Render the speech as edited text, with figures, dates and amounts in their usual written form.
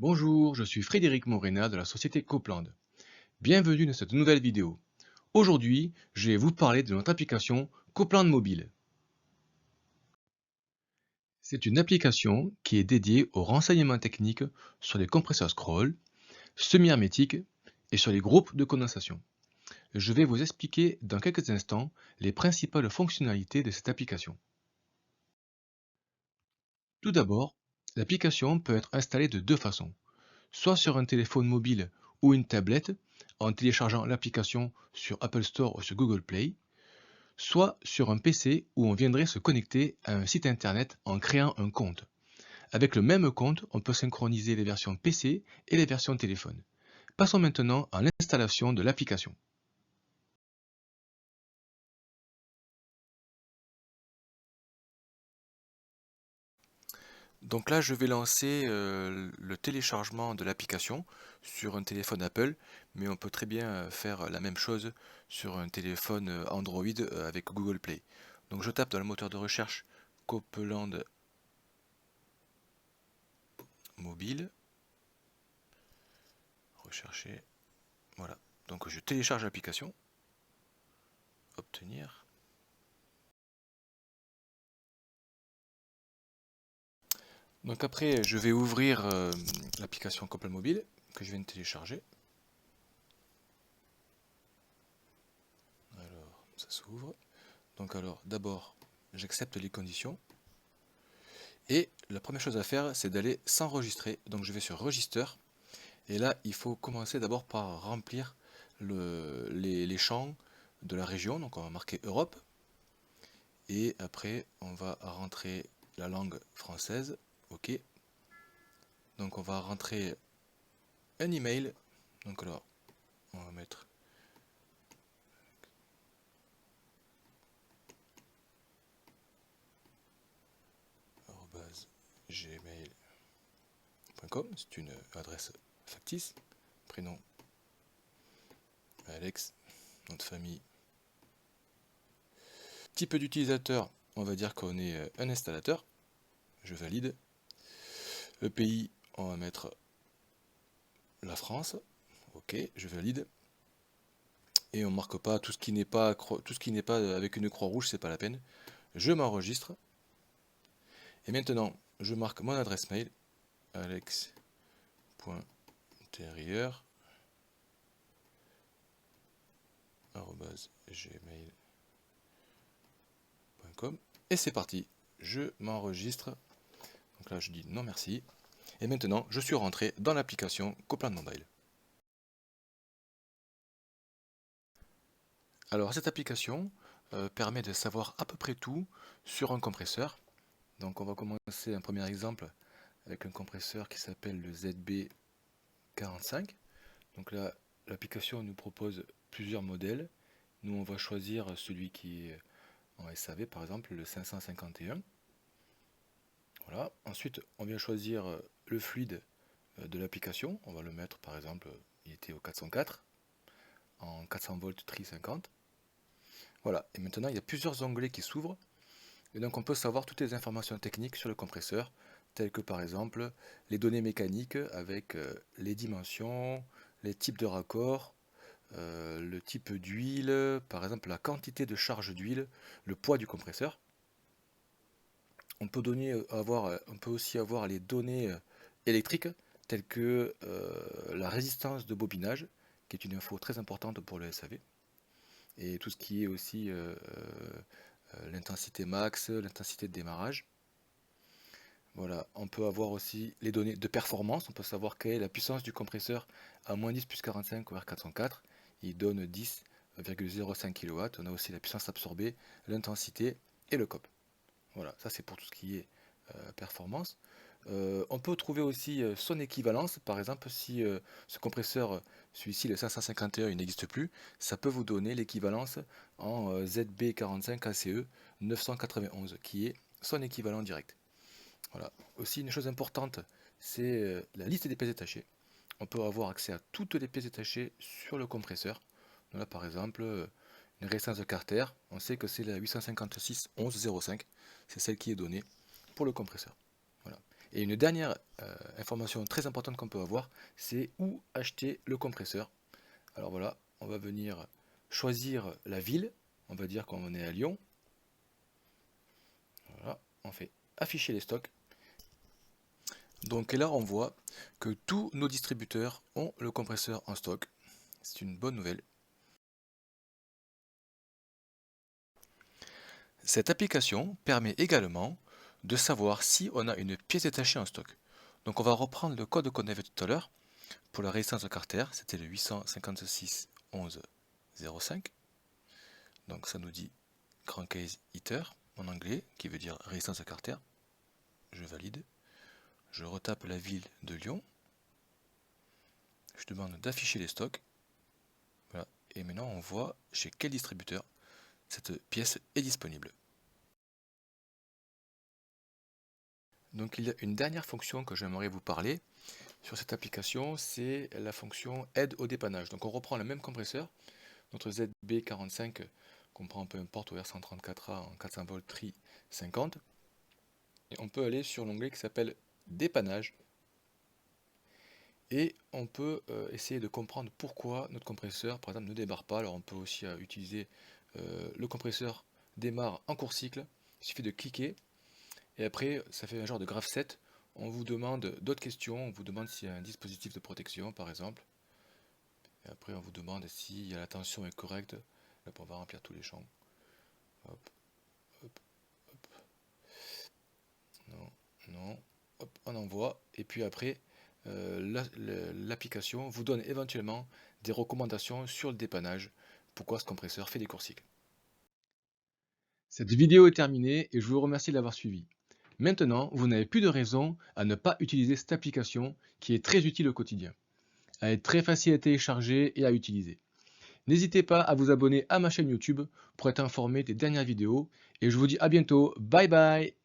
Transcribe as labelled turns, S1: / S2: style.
S1: Bonjour, je suis Frédéric Morena de la société Copland. Bienvenue dans cette nouvelle vidéo. Aujourd'hui, je vais vous parler de notre application Copland Mobile. C'est une application qui est dédiée aux renseignements techniques sur les compresseurs scroll, semi-hermétiques et sur les groupes de condensation. Je vais vous expliquer dans quelques instants les principales fonctionnalités de cette application. Tout d'abord, l'application peut être installée de deux façons. Soit sur un téléphone mobile ou une tablette en téléchargeant l'application sur Apple Store ou sur Google Play, soit sur un PC où on viendrait se connecter à un site internet en créant un compte. Avec le même compte, on peut synchroniser les versions PC et les versions téléphone. Passons maintenant à l'installation de l'application. Donc là, je vais lancer le téléchargement de l'application sur un téléphone Apple, mais on peut très bien faire la même chose sur un téléphone Android avec Google Play. Donc je tape dans le moteur de recherche Copland mobile, rechercher, voilà. Donc je télécharge l'application, obtenir. Donc après, je vais ouvrir l'application Copland mobile que je viens de télécharger. Alors, ça s'ouvre. Donc alors, d'abord, j'accepte les conditions. Et la première chose à faire, c'est d'aller s'enregistrer. Donc je vais sur Register. Et là, il faut commencer d'abord par remplir les champs de la région. Donc on va marquer Europe. Et après, on va rentrer la langue française. OK. Donc on va rentrer un email. Donc alors, on va mettre gmail.com. C'est une adresse factice. Prénom Alex. Nom de famille. Type d'utilisateur, on va dire qu'on est un installateur. Je valide. Le pays, on va mettre la France. OK, je valide. Et on marque pas tout ce qui n'est pas avec une croix rouge, c'est pas la peine. Je m'enregistre. Et maintenant, je marque mon adresse mail alex.terrier@gmail.com et c'est parti. Je m'enregistre. Donc là, je dis non merci. Et maintenant, je suis rentré dans l'application Copland Mobile. Alors cette application permet de savoir à peu près tout sur un compresseur. Donc on va commencer un premier exemple avec un compresseur qui s'appelle le ZB45. Donc là, l'application nous propose plusieurs modèles. Nous on va choisir celui qui est en SAV, par exemple le 551. Voilà. Ensuite on vient choisir le fluide de l'application. On va le mettre par exemple, il était au 404 en 400 volts tri 50. Voilà, et maintenant il y a plusieurs onglets qui s'ouvrent, et donc on peut savoir toutes les informations techniques sur le compresseur, telles que par exemple les données mécaniques avec les dimensions, les types de raccords, le type d'huile, par exemple la quantité de charge d'huile, le poids du compresseur. On peut aussi avoir les données électriques, telles que la résistance de bobinage, qui est une info très importante pour le SAV, et tout ce qui est aussi l'intensité max, l'intensité de démarrage. Voilà, on peut avoir aussi les données de performance, on peut savoir quelle est la puissance du compresseur à moins 10 plus 45 au R404, il donne 10,05 kW, on a aussi la puissance absorbée, l'intensité et le COP. Voilà, ça c'est pour tout ce qui est performance. On peut trouver aussi son équivalence, par exemple si ce compresseur, celui-ci le 551, il n'existe plus, ça peut vous donner l'équivalence en ZB45 ACE 991, qui est son équivalent direct. Voilà. Aussi une chose importante, c'est la liste des pièces détachées. On peut avoir accès à toutes les pièces détachées sur le compresseur. Donc là par exemple, une résistance de Carter, on sait que c'est la 856 11 05, c'est celle qui est donnée pour le compresseur. Voilà. Et une dernière information très importante qu'on peut avoir, c'est où acheter le compresseur. Alors voilà, on va venir choisir la ville, on va dire qu'on est à Lyon. Voilà, on fait afficher les stocks. Donc là, on voit que tous nos distributeurs ont le compresseur en stock. C'est une bonne nouvelle. Cette application permet également de savoir si on a une pièce détachée en stock. Donc on va reprendre le code qu'on avait tout à l'heure. Pour la résistance de Carter, c'était le 856 11 05. Donc ça nous dit crankcase heater en anglais, qui veut dire résistance de Carter. Je valide. Je retape la ville de Lyon. Je demande d'afficher les stocks. Voilà. Et maintenant on voit chez quel distributeur cette pièce est disponible. Donc il y a une dernière fonction que j'aimerais vous parler sur cette application, c'est la fonction aide au dépannage. Donc on reprend le même compresseur, notre ZB45 qu'on prend peu importe au R134A en 400 volts tri 50. Et on peut aller sur l'onglet qui s'appelle dépannage. Et on peut essayer de comprendre pourquoi notre compresseur, par exemple, ne démarre pas. Alors on peut aussi utiliser le compresseur démarre en court cycle. Il suffit de cliquer. Et après, ça fait un genre de graph set. On vous demande d'autres questions. On vous demande s'il y a un dispositif de protection, par exemple. Et après, on vous demande si la tension est correcte. Là, on va remplir tous les champs. Hop, hop, hop. Non, non. Hop, on envoie. Et puis après, l'application vous donne éventuellement des recommandations sur le dépannage. Pourquoi ce compresseur fait des courts cycles. Cette vidéo est terminée et je vous remercie de l'avoir suivi. Maintenant, vous n'avez plus de raison à ne pas utiliser cette application qui est très utile au quotidien. Elle est très facile à télécharger et à utiliser. N'hésitez pas à vous abonner à ma chaîne YouTube pour être informé des dernières vidéos et je vous dis à bientôt. Bye bye!